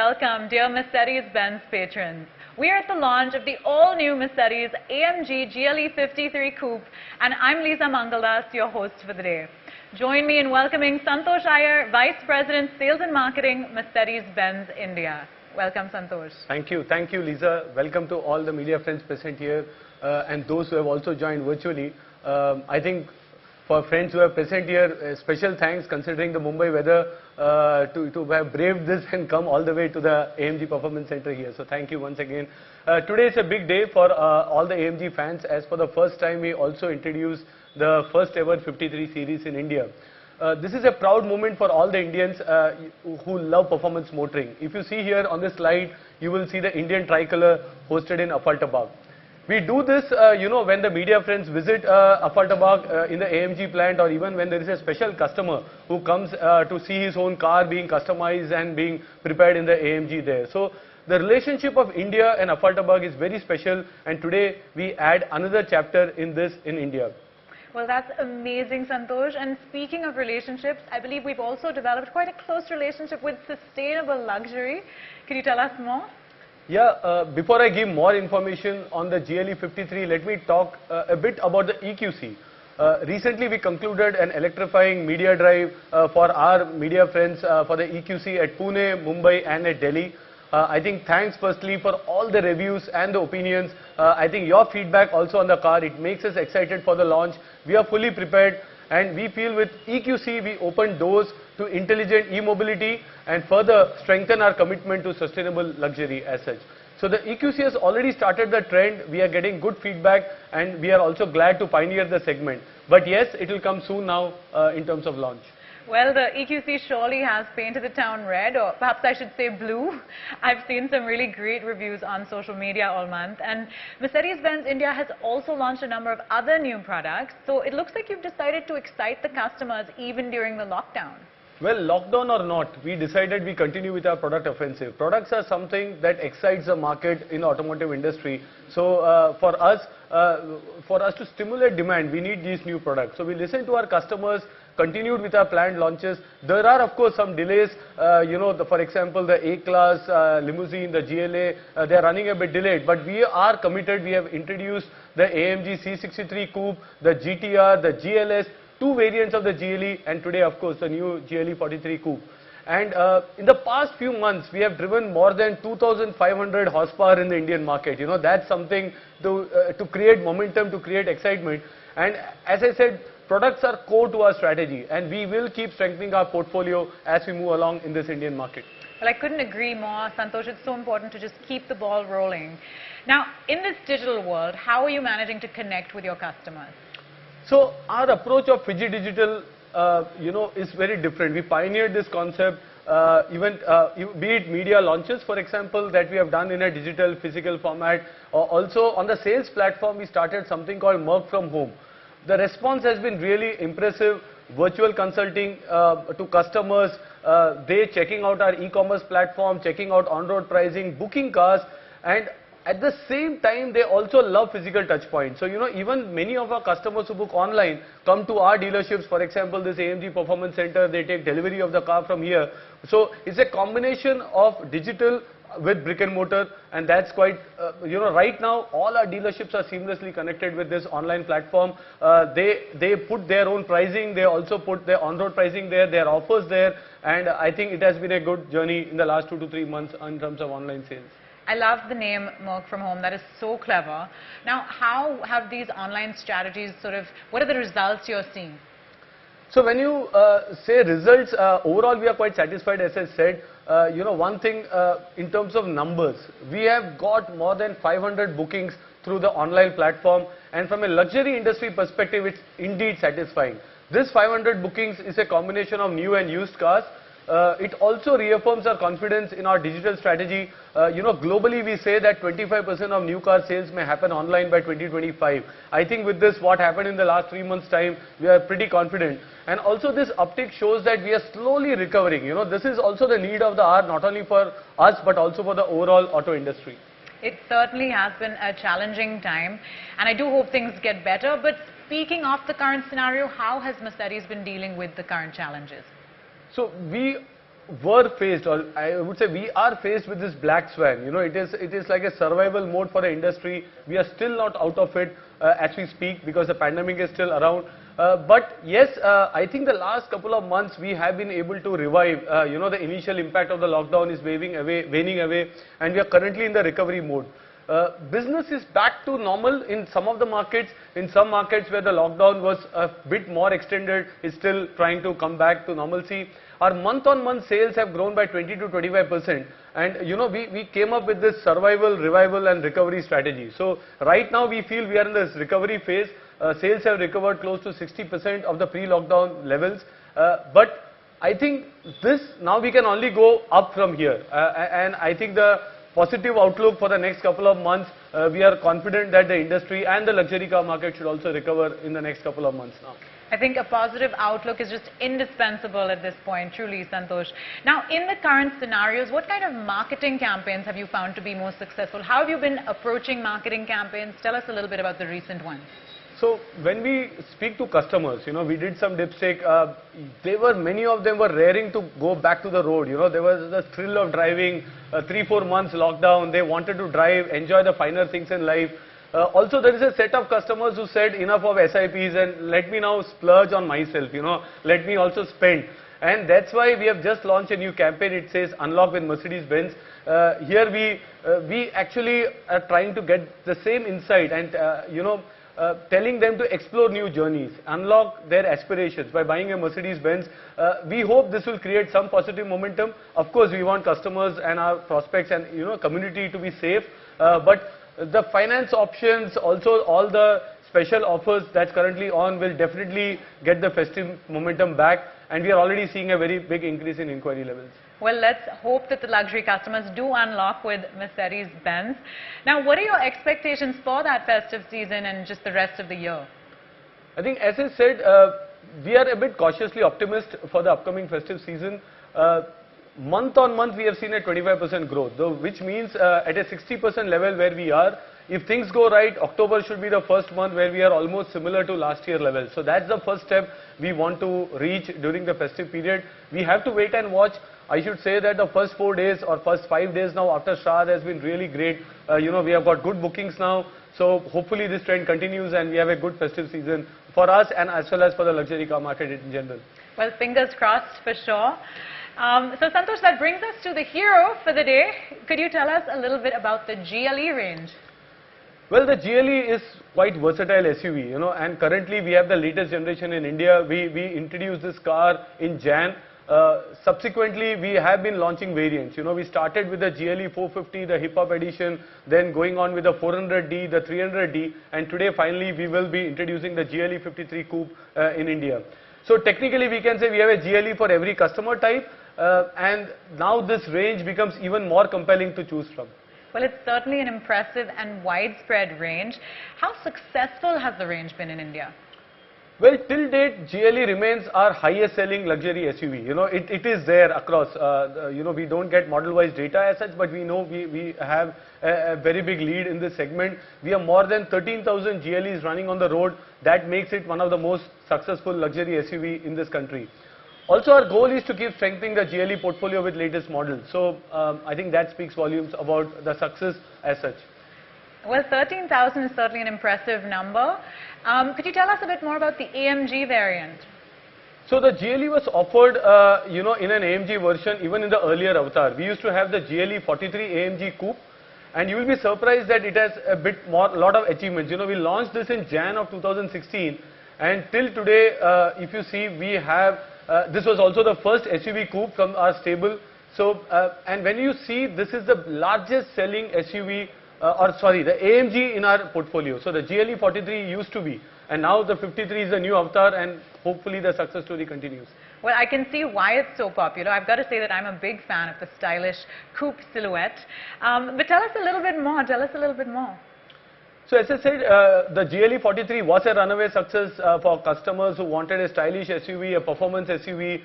welcome, dear Mercedes-Benz patrons. We are at the launch of the all-new Mercedes-AMG GLE 53 Coupe, and I'm Lisa Mangaldas, your host for the day. Join me in welcoming Santosh Iyer, Vice President, Sales and Marketing, Mercedes-Benz India. Welcome, Santosh. Thank you, Lisa. Welcome to all the media friends present here and those who have also joined virtually. I think for friends who are present here, special thanks considering the Mumbai weather to have braved this and come all the way to the AMG Performance Center here. So thank you once again. Today is a big day for all the AMG fans, as for the first time we also introduced the first ever 53 series in India. This is a proud moment for all the Indians who love performance motoring. If you see here on this slide, you will see the Indian tricolor hosted in Affaltabad. We do this, when the media friends visit Affaltabad in the AMG plant, or even when there is a special customer who comes to see his own car being customized and being prepared in the AMG there. So the relationship of India and Affaltabad is very special, and today we add another chapter in this in India. Well, that's amazing, Santosh. And speaking of relationships, I believe we've also developed quite a close relationship with sustainable luxury. Can you tell us more? Yeah, before I give more information on the GLE 53, let me talk a bit about the EQC. Recently, we concluded an electrifying media drive for our media friends for the EQC at Pune, Mumbai and at Delhi. I think thanks firstly for all the reviews and the opinions. I think your feedback also on the car, it makes us excited for the launch. We are fully prepared, and we feel with EQC we open doors to intelligent e-mobility and further strengthen our commitment to sustainable luxury as such. So the EQC has already started the trend. We are getting good feedback, and we are also glad to pioneer the segment. But yes, it will come soon now in terms of launch. Well, the EQC surely has painted the town red, or perhaps I should say blue. I've seen some really great reviews on social media all month. And Mercedes-Benz India has also launched a number of other new products. So it looks like you've decided to excite the customers even during the lockdown. Well, lockdown or not, we decided we continue with our product offensive. Products are something that excites the market in the automotive industry. So for us to stimulate demand, we need these new products. So we listened to our customers, continued with our planned launches. There are of course some delays, for example the A-Class limousine, the GLA, they are running a bit delayed, but we are committed. We have introduced the AMG C63 Coupe, the GTR, the GLS, two variants of the GLE, and today of course the new GLE 43 Coupe. And in the past few months we have driven more than 2,500 horsepower in the Indian market. That's something to create momentum, to create excitement. And as I said, products are core to our strategy, and we will keep strengthening our portfolio as we move along in this Indian market. Well, I couldn't agree more, Santosh. It's so important to just keep the ball rolling. Now, in this digital world, how are you managing to connect with your customers? So our approach of Fiji Digital, is very different. We pioneered this concept, be it media launches, for example, that we have done in a digital physical format. Also on the sales platform, we started something called Work from Home. The response has been really impressive. Virtual consulting to customers, they checking out our e-commerce platform, checking out on-road pricing, booking cars, and at the same time, they also love physical touch points. So, even many of our customers who book online come to our dealerships. For example, this AMG Performance Center, they take delivery of the car from here. So, it's a combination of digital with brick and mortar, and that's quite, right now, all our dealerships are seamlessly connected with this online platform. They put their own pricing, they also put their on-road pricing there, their offers there, and I think it has been a good journey in the last 2 to 3 months in terms of online sales. I love the name Work from Home. That is so clever. Now, how have these online strategies what are the results you're seeing? So when you say results, overall we are quite satisfied. As I said, one thing in terms of numbers, we have got more than 500 bookings through the online platform, and from a luxury industry perspective, it's indeed satisfying. This 500 bookings is a combination of new and used cars. It also reaffirms our confidence in our digital strategy. Globally we say that 25% of new car sales may happen online by 2025. I think with this, what happened in the last 3 months' time, we are pretty confident. And also this uptick shows that we are slowly recovering. This is also the need of the hour, not only for us, but also for the overall auto industry. It certainly has been a challenging time, and I do hope things get better. But speaking of the current scenario, how has Mercedes been dealing with the current challenges? So we were faced, or I would say we are faced with this black swan. It is like a survival mode for the industry. We are still not out of it as we speak, because the pandemic is still around. But yes, I think the last couple of months we have been able to revive. The initial impact of the lockdown is waning away, and we are currently in the recovery mode. Business is back to normal in some of the markets. In some markets where the lockdown was a bit more extended, is still trying to come back to normalcy. Our month-on-month sales have grown by 20 to 25%, and we came up with this survival, revival and recovery strategy. So right now we feel we are in this recovery phase. Sales have recovered close to 60% of the pre-lockdown levels, but I think this now we can only go up from here, and I think the positive outlook for the next couple of months, we are confident that the industry and the luxury car market should also recover in the next couple of months now. I think a positive outlook is just indispensable at this point, truly, Santosh. Now, in the current scenarios, what kind of marketing campaigns have you found to be most successful? How have you been approaching marketing campaigns? Tell us a little bit about the recent ones. So when we speak to customers, we did some dipstick. Many of them were raring to go back to the road. There was the thrill of driving. 3-4 months lockdown. They wanted to drive, enjoy the finer things in life. Also, there is a set of customers who said enough of SIPs and let me now splurge on myself. Let me also spend. And that's why we have just launched a new campaign. It says Unlock with Mercedes-Benz. Here we actually are trying to get the same insight and telling them to explore new journeys, unlock their aspirations by buying a Mercedes-Benz. We hope this will create some positive momentum. Of course, we want customers and our prospects and community to be safe. But the finance options, also all the special offers that's currently on, will definitely get the festive momentum back. And we are already seeing a very big increase in inquiry levels. Well, let's hope that the luxury customers do unlock with Mercedes-Benz. Now, what are your expectations for that festive season and just the rest of the year? I think, as I said, we are a bit cautiously optimistic for the upcoming festive season. Month on month, we have seen a 25% growth, though, which means at a 60% level where we are. If things go right, October should be the first month where we are almost similar to last year level. So that's the first step we want to reach during the festive period. We have to wait and watch. I should say that the first 4 days or first 5 days now after Shraddh has been really great. We have got good bookings now. So hopefully this trend continues and we have a good festive season for us and as well as for the luxury car market in general. Well, fingers crossed for sure. So Santosh, that brings us to the hero for the day. Could you tell us a little bit about the GLE range? Well, the GLE is quite versatile SUV, and currently we have the latest generation in India. We introduced this car in Jan. Subsequently, we have been launching variants. We started with the GLE 450, the hip-hop edition, then going on with the 400D, the 300D, and today finally we will be introducing the GLE 53 Coupe in India. So technically we can say we have a GLE for every customer type, and now this range becomes even more compelling to choose from. Well, it's certainly an impressive and widespread range. How successful has the range been in India? Well, till date, GLE remains our highest selling luxury SUV. It is there across, we don't get model-wise data as such, but we know we have a very big lead in this segment. We have more than 13,000 GLEs running on the road. That makes it one of the most successful luxury SUV in this country. Also, our goal is to keep strengthening the GLE portfolio with latest models. So, I think that speaks volumes about the success as such. Well, 13,000 is certainly an impressive number. Could you tell us a bit more about the AMG variant? So the GLE was offered, in an AMG version even in the earlier avatar. We used to have the GLE 43 AMG Coupe, and you will be surprised that it has a lot of achievements. We launched this in Jan of 2016, and till today, if you see, we have, this was also the first SUV coupe from our stable. So, and when you see, this is the largest selling SUV, the AMG in our portfolio. So the GLE 43 used to be, and now the 53 is the new avatar, and hopefully the success story continues. Well, I can see why it's so popular. I've got to say that I'm a big fan of the stylish coupe silhouette. But tell us a little bit more. So as I said, the GLE 43 was a runaway success for customers who wanted a stylish SUV, a performance SUV,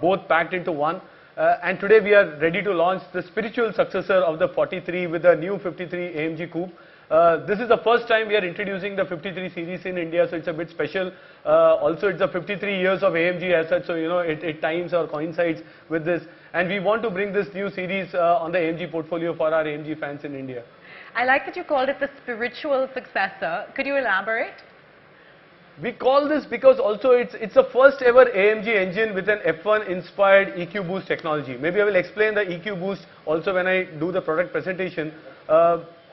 both packed into one. And today we are ready to launch the spiritual successor of the 43 with the new 53 AMG Coupe. This is the first time we are introducing the 53 series in India, so it's a bit special. Also, it's the 53 years of AMG as such, so it times or coincides with this. And we want to bring this new series on the AMG portfolio for our AMG fans in India. I like that you called it the spiritual successor. Could you elaborate? We call this because also it's the first ever AMG engine with an F1 inspired EQ boost technology. Maybe I will explain the EQ boost also when I do the product presentation.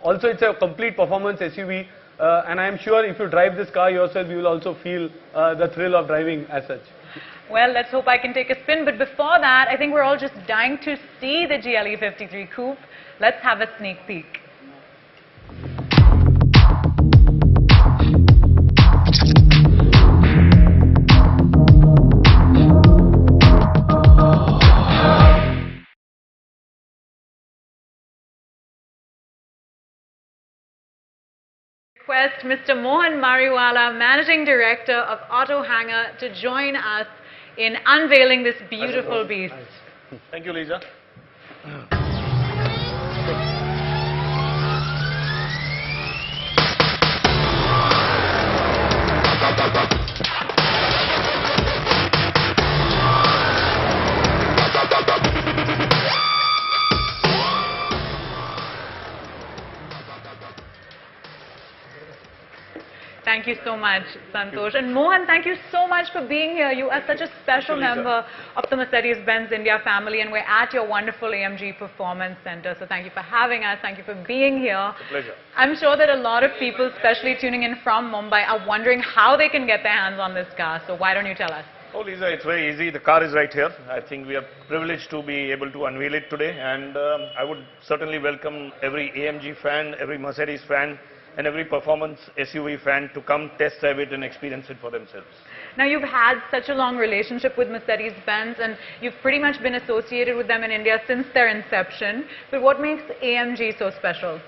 Also, it's a complete performance SUV, and I am sure if you drive this car yourself, you will also feel the thrill of driving as such. Well, let's hope I can take a spin, but before that, I think we're all just dying to see the GLE 53 Coupe. Let's have a sneak peek. Request Mr. Mohan Mariwala, Managing Director of Auto Hangar, to join us in unveiling this beautiful beast. Thank you, Lisa. Thank you so much, Santosh. And Mohan, thank you so much for being here. You are such a special member of the Mercedes-Benz India family, and we're at your wonderful AMG Performance Center. So thank you for having us. Thank you for being here. It's a pleasure. I'm sure that a lot of people, especially tuning in from Mumbai, are wondering how they can get their hands on this car. So why don't you tell us? Oh, Lisa, it's very easy. The car is right here. I think we are privileged to be able to unveil it today. And I would certainly welcome every AMG fan, every Mercedes fan, and every performance SUV fan to come test drive it and experience it for themselves. Now, you've had such a long relationship with Mercedes-Benz, and you've pretty much been associated with them in India since their inception. But what makes AMG so special?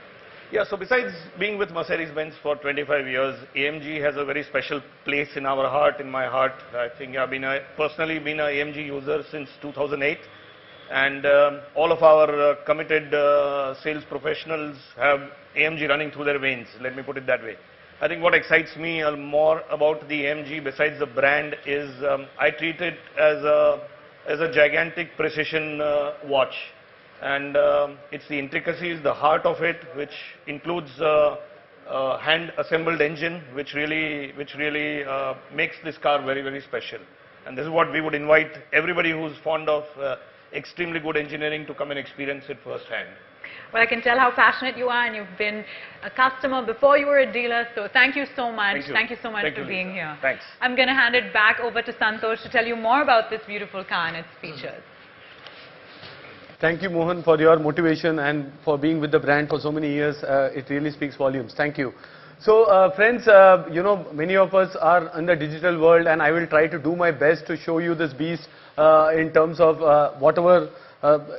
Yeah, so besides being with Mercedes-Benz for 25 years, AMG has a very special place in our heart, in my heart. I think I've personally been an AMG user since 2008. And all of our committed sales professionals have AMG running through their veins, let me put it that way. I think what excites me more about the AMG besides the brand is I treat it as a gigantic precision watch. And it's the intricacies, the heart of it, which includes hand-assembled engine, which really makes this car very, very special. And this is what we would invite everybody who's fond of extremely good engineering to come and experience it firsthand. Well, I can tell how passionate you are, and you've been a customer before you were a dealer, so thank you so much. Thank you so much for being here. Thanks. I'm going to hand it back over to Santosh to tell you more about this beautiful car and its features. Thank you, Mohan, for your motivation and for being with the brand for so many years. It really speaks volumes. Thank you. So, friends, many of us are in the digital world, and I will try to do my best to show you this beast in terms of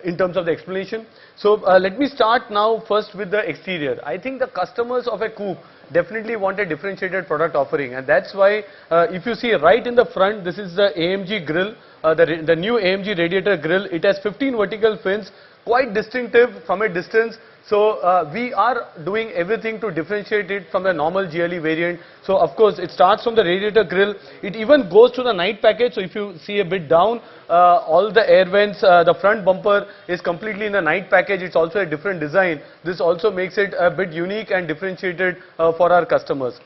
in terms of the explanation. So, let me start now first with the exterior. I think the customers of a coupe definitely want a differentiated product offering, and that's why if you see right in the front, this is the AMG grille, the new AMG radiator grille. It has 15 vertical fins, quite distinctive from a distance. So we are doing everything to differentiate it from the normal GLE variant. So of course it starts from the radiator grille. It even goes to the night package. So if you see a bit down, all the air vents, the front bumper is completely in the night package. It's also a different design. This also makes it a bit unique and differentiated for our customers.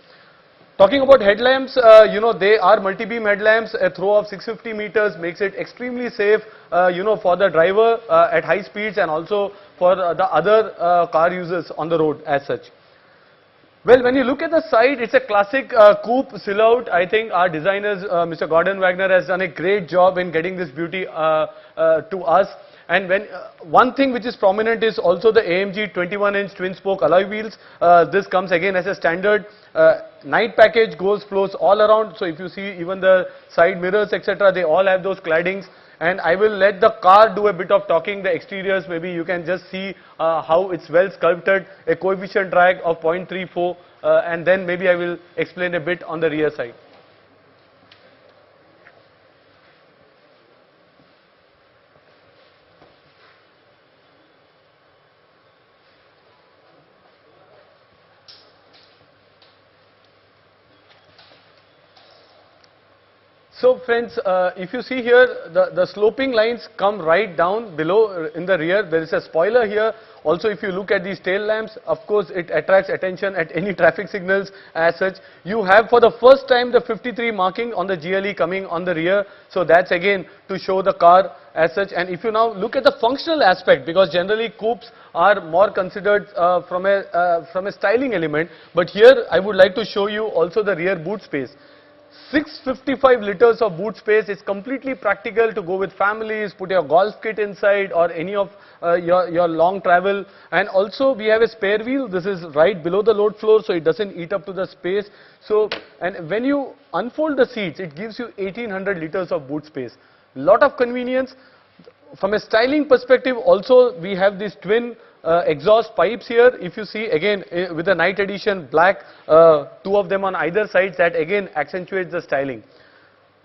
Talking about headlamps, they are multi-beam headlamps. A throw of 650 meters makes it extremely safe, for the driver at high speeds and also for the other car users on the road as such. Well, when you look at the side, it's a classic coupe silhouette. I think our designers, Mr. Gordon Wagner, has done a great job in getting this beauty to us. And when one thing which is prominent is also the AMG 21-inch twin-spoke alloy wheels. This comes again as a standard. Night package flows all around. So if you see even the side mirrors, etc., they all have those claddings. And I will let the car do a bit of talking. The exteriors, maybe you can just see how it's well sculpted. A coefficient drag of 0.34, and then maybe I will explain a bit on the rear side. So friends, if you see here, the sloping lines come right down below in the rear. There is a spoiler here. Also, if you look at these tail lamps, of course, it attracts attention at any traffic signals as such. You have for the first time the 53 marking on the GLE coming on the rear. So that's again to show the car as such. And if you now look at the functional aspect, because generally coupes are more considered from a styling element. But here I would like to show you also the rear boot space. 655 liters of boot space is completely practical to go with families, put your golf kit inside or any of your long travel. And also we have a spare wheel. This is right below the load floor, so it doesn't eat up to the space. So, and when you unfold the seats, it gives you 1800 liters of boot space. Lot of convenience. From a styling perspective also, we have these twin exhaust pipes here. If you see again with the night edition black, two of them on either side, that again accentuates the styling.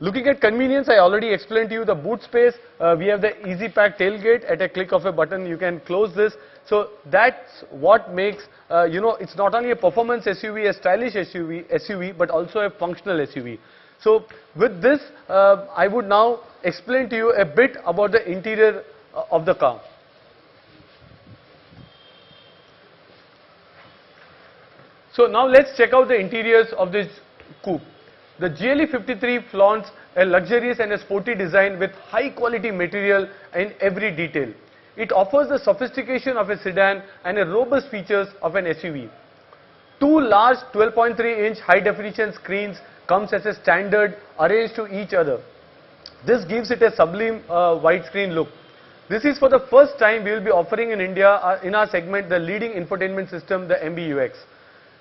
Looking at convenience, I already explained to you the boot space. We have the easy pack tailgate. At a click of a button you can close this. So that's what makes, it's not only a performance SUV, a stylish SUV, but also a functional SUV. So with this, I would now explain to you a bit about the interior of the car. So now let's check out the interiors of this coupe. The GLE 53 flaunts a luxurious and a sporty design with high quality material in every detail. It offers the sophistication of a sedan and a robust features of an SUV. Two large 12.3-inch high definition screens comes as a standard arranged to each other. This gives it a sublime widescreen look. This is for the first time we will be offering in India in our segment the leading infotainment system, the MBUX.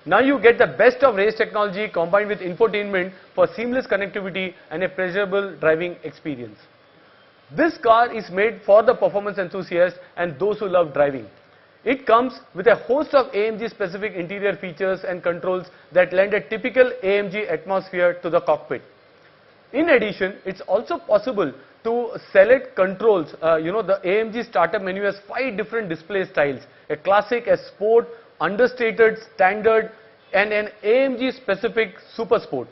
Now you get the best of race technology combined with infotainment for seamless connectivity and a pleasurable driving experience. This car is made for the performance enthusiasts and those who love driving. It comes with a host of AMG specific interior features and controls that lend a typical AMG atmosphere to the cockpit. In addition, it's also possible to select controls. The AMG startup menu has 5 different display styles: a classic, a sport, understated, standard, and an AMG specific super sport.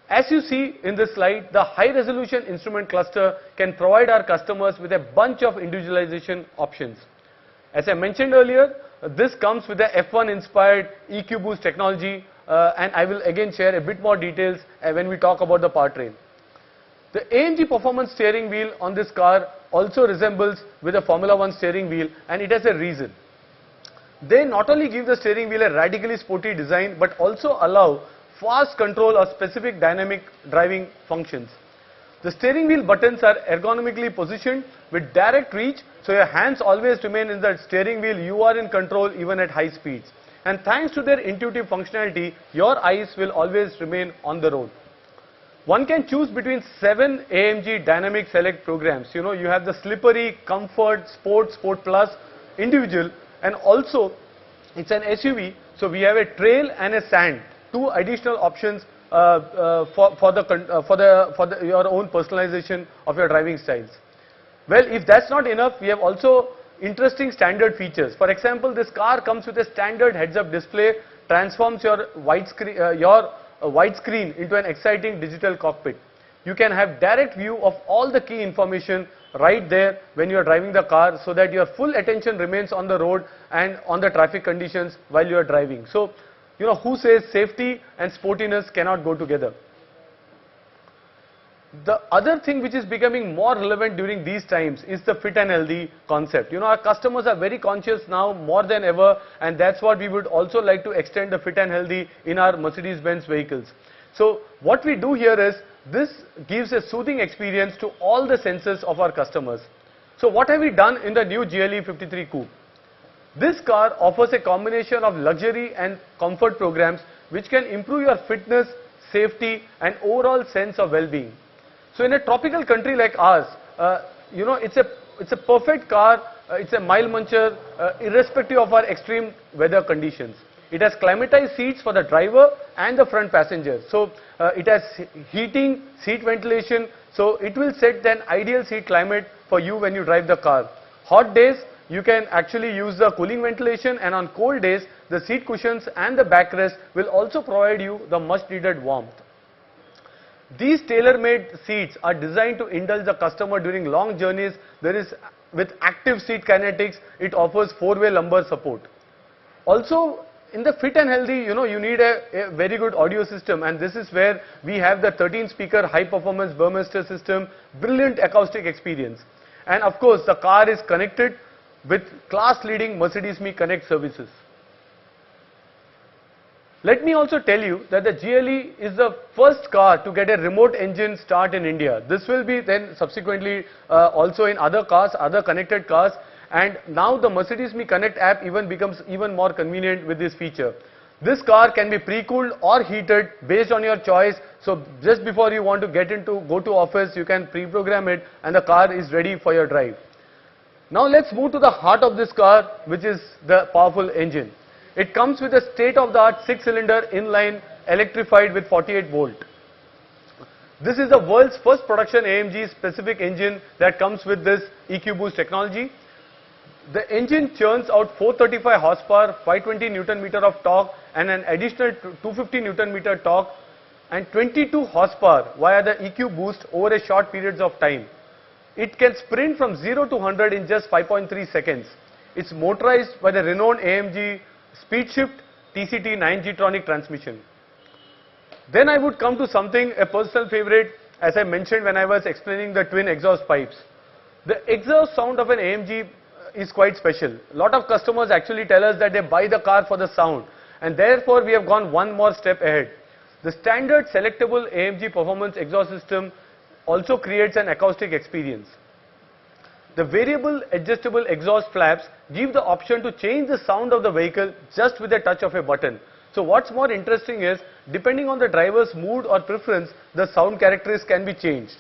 As you see in this slide, the high resolution instrument cluster can provide our customers with a bunch of individualization options. As I mentioned earlier, this comes with the F1 inspired EQ boost technology, and I will again share a bit more details when we talk about the powertrain. The AMG performance steering wheel on this car also resembles with a Formula 1 steering wheel, and it has a reason. They not only give the steering wheel a radically sporty design, but also allow fast control of specific dynamic driving functions. The steering wheel buttons are ergonomically positioned with direct reach, so your hands always remain in the steering wheel. You are in control even at high speeds. And thanks to their intuitive functionality, your eyes will always remain on the road. One can choose between 7 AMG dynamic select programs. You have the slippery, comfort, sport, sport plus, individual, and also it's an SUV, so we have a trail and a sand, 2 additional options for your own personalization of your driving styles. Well, if that's not enough, we have also interesting standard features. For example, this car comes with a standard heads-up display, transforms your widescreen into an exciting digital cockpit. You can have direct view of all the key information right there when you are driving the car, so that your full attention remains on the road and on the traffic conditions while you are driving. So, who says safety and sportiness cannot go together? The other thing which is becoming more relevant during these times is the fit and healthy concept. Our customers are very conscious now more than ever, and that's what we would also like to extend the fit and healthy in our Mercedes-Benz vehicles. So what we do here is, this gives a soothing experience to all the senses of our customers. So what have we done in the new GLE 53 Coupe? This car offers a combination of luxury and comfort programs which can improve your fitness, safety and overall sense of well-being. So in a tropical country like ours, it's a perfect car, it's a mile muncher, irrespective of our extreme weather conditions. It has climatized seats for the driver and the front passenger. So it has heating, seat ventilation, so it will set an ideal seat climate for you when you drive the car. Hot days, you can actually use the cooling ventilation, and on cold days, the seat cushions and the backrest will also provide you the much needed warmth. These tailor-made seats are designed to indulge the customer during long journeys. With active seat kinetics, it offers 4-way lumbar support. Also, in the fit and healthy, you need a very good audio system, and this is where we have the 13-speaker high-performance Burmester system, brilliant acoustic experience. And of course, the car is connected with class-leading Mercedes-Me Connect services. Let me also tell you that the GLE is the first car to get a remote engine start in India. This will be then subsequently also in other cars, other connected cars, and now the Mercedes-Me Connect app becomes even more convenient with this feature. This car can be pre-cooled or heated based on your choice. So just before you want to go to office, you can pre-program it and the car is ready for your drive. Now let's move to the heart of this car, which is the powerful engine. It comes with a state-of-the-art 6-cylinder inline electrified with 48 volt. This is the world's first production AMG specific engine that comes with this EQ boost technology. The engine churns out 435 horsepower, 520 Newton meter of torque and an additional 250 Newton meter torque and 22 horsepower via the EQ boost over a short periods of time. It can sprint from 0 to 100 in just 5.3 seconds. It's motorized by the renowned AMG Speed Shift TCT 9G-tronic transmission. Then I would come to something, a personal favorite, as I mentioned when I was explaining the twin exhaust pipes. The exhaust sound of an AMG is quite special. A lot of customers actually tell us that they buy the car for the sound, and therefore we have gone one more step ahead. The standard selectable AMG performance exhaust system also creates an acoustic experience. The variable adjustable exhaust flaps give the option to change the sound of the vehicle just with a touch of a button. So what's more interesting is, depending on the driver's mood or preference, the sound characteristics can be changed.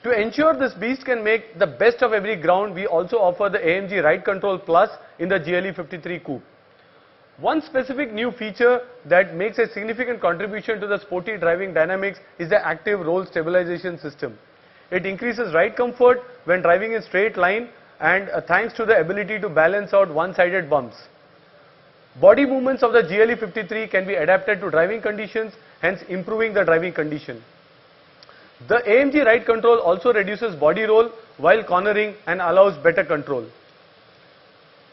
To ensure this beast can make the best of every ground, we also offer the AMG Ride Control Plus in the GLE 53 Coupe. One specific new feature that makes a significant contribution to the sporty driving dynamics is the active roll stabilization system. It increases ride comfort when driving in straight line and thanks to the ability to balance out one-sided bumps. Body movements of the GLE 53 can be adapted to driving conditions, hence improving the driving condition. The AMG Ride Control also reduces body roll while cornering and allows better control.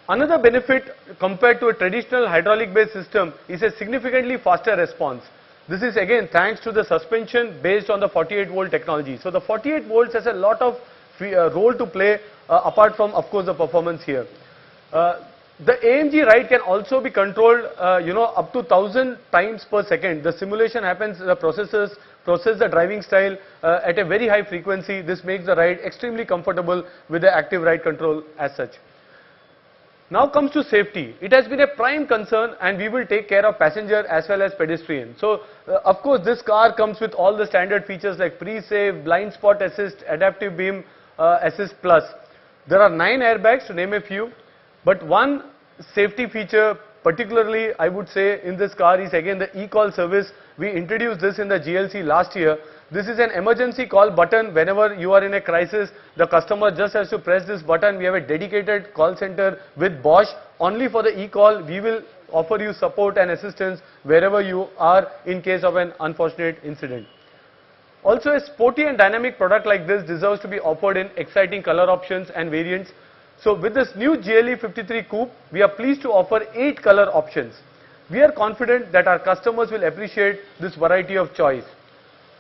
Another benefit compared to a traditional hydraulic based system is a significantly faster response. This is again thanks to the suspension based on the 48 volt technology. So the 48 volts has a lot of role to play apart from of course the performance here. The AMG ride can also be controlled up to 1000 times per second. The simulation happens, the processors process the driving style at a very high frequency. This makes the ride extremely comfortable with the active ride control as such. Now comes to safety. It has been a prime concern and we will take care of passenger as well as pedestrian. So of course this car comes with all the standard features like pre-save, blind spot assist, adaptive beam assist plus. There are 9 airbags to name a few, but one safety feature particularly I would say in this car is again the e-call service. We introduced this in the GLC last year. This is an emergency call button. Whenever you are in a crisis, the customer just has to press this button. We have a dedicated call center with Bosch. Only for the e-call, we will offer you support and assistance wherever you are in case of an unfortunate incident. Also, a sporty and dynamic product like this deserves to be offered in exciting color options and variants. So with this new GLE 53 Coupe, we are pleased to offer 8 color options. We are confident that our customers will appreciate this variety of choice.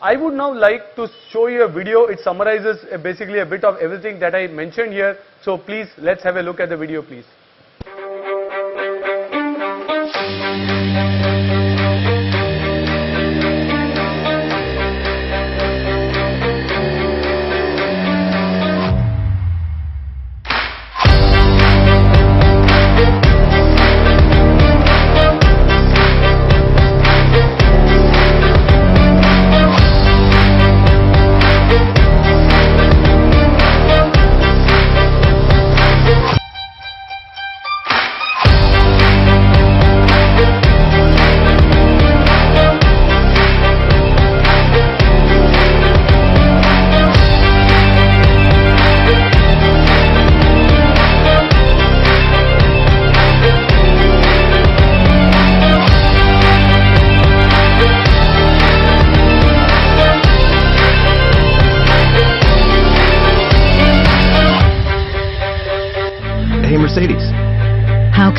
I would now like to show you a video. It summarizes basically a bit of everything that I mentioned here. So please, let's have a look at the video, please.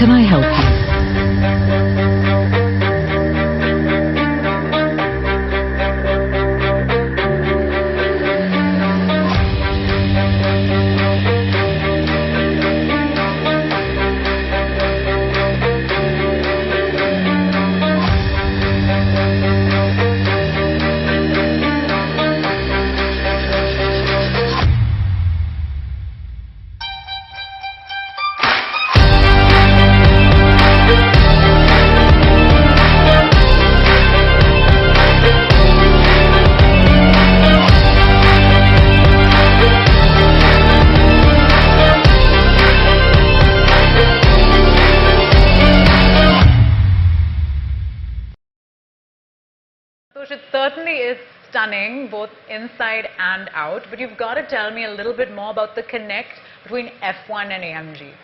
can I help you? It certainly is stunning, both inside and out, but you've got to tell me a little bit more about the connect between F1 and AMG.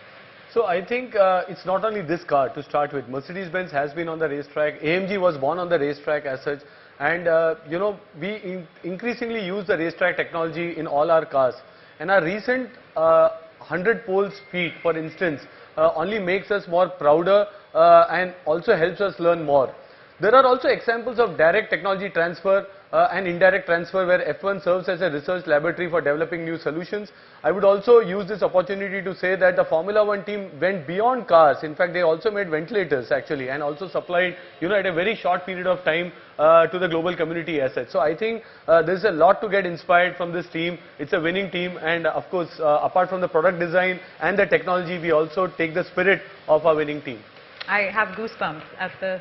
So I think it's not only this car to start with. Mercedes-Benz has been on the racetrack. AMG was born on the racetrack as such. And you know, we increasingly use the racetrack technology in all our cars. And our recent 100 pole speed, for instance, only makes us more prouder and also helps us learn more. There are also examples of direct technology transfer and indirect transfer where F1 serves as a research laboratory for developing new solutions. I would also use this opportunity to say that the Formula 1 team went beyond cars. In fact, they also made ventilators actually, and also supplied, you know, at a very short period of time to the global community as such. So I think there's a lot to get inspired from this team. It's a winning team, and of course, apart from the product design and the technology, we also take the spirit of our winning team. I have goosebumps at the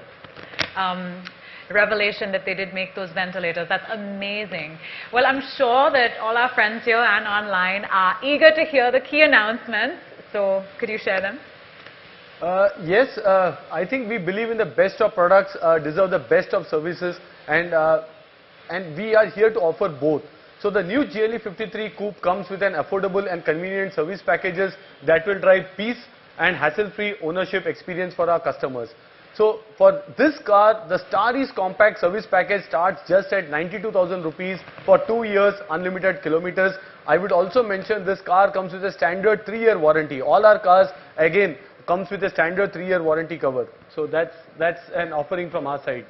revelation that they did make those ventilators. That's amazing. Well, I'm sure that all our friends here and online are eager to hear the key announcements. So could you share them? Yes, I think we believe in the best of products deserve the best of services, and we are here to offer both. So the new GLE 53 Coupe comes with an affordable and convenient service packages that will drive peace and hassle-free ownership experience for our customers. So for this car, the Staris compact service package starts just at 92,000 rupees for 2 years, unlimited kilometers. I would also mention this car comes with a standard 3-year warranty. All our cars again comes with a standard 3-year warranty cover. So that's an offering from our side.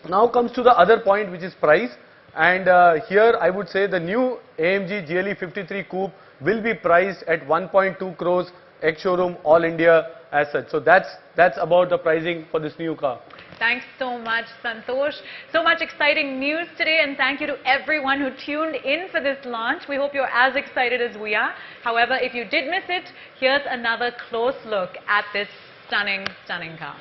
Now comes to the other point, which is price. And here I would say the new AMG GLE 53 Coupe will be priced at 1.2 crores ex-showroom all India as such. So that's about the pricing for this new car. Thanks so much, Santosh. So much exciting news today, and thank you to everyone who tuned in for this launch. We hope you're as excited as we are. However, if you did miss it, here's another close look at this stunning, stunning car.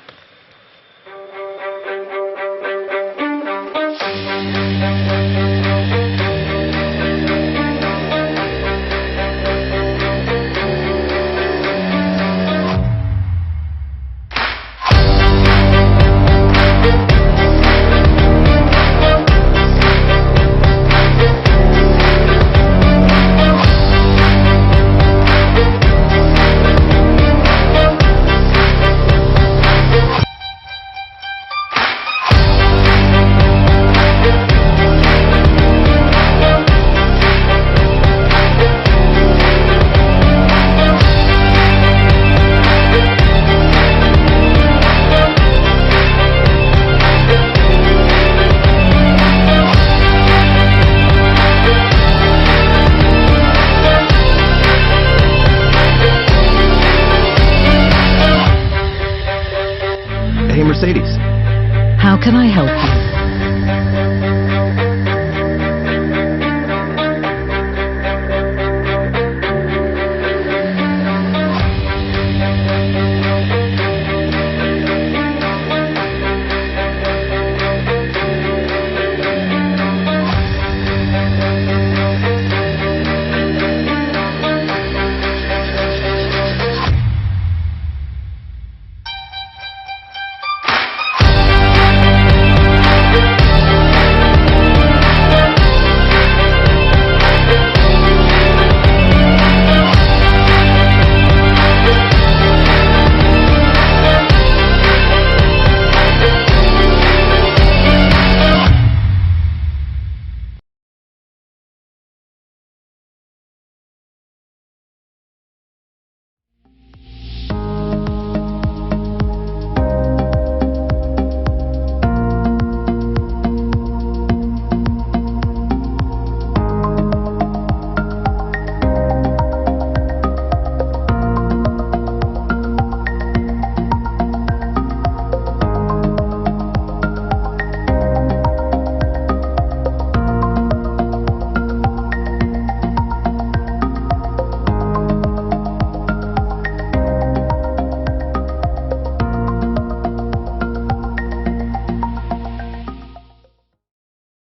Hey, Mercedes. How can I help you?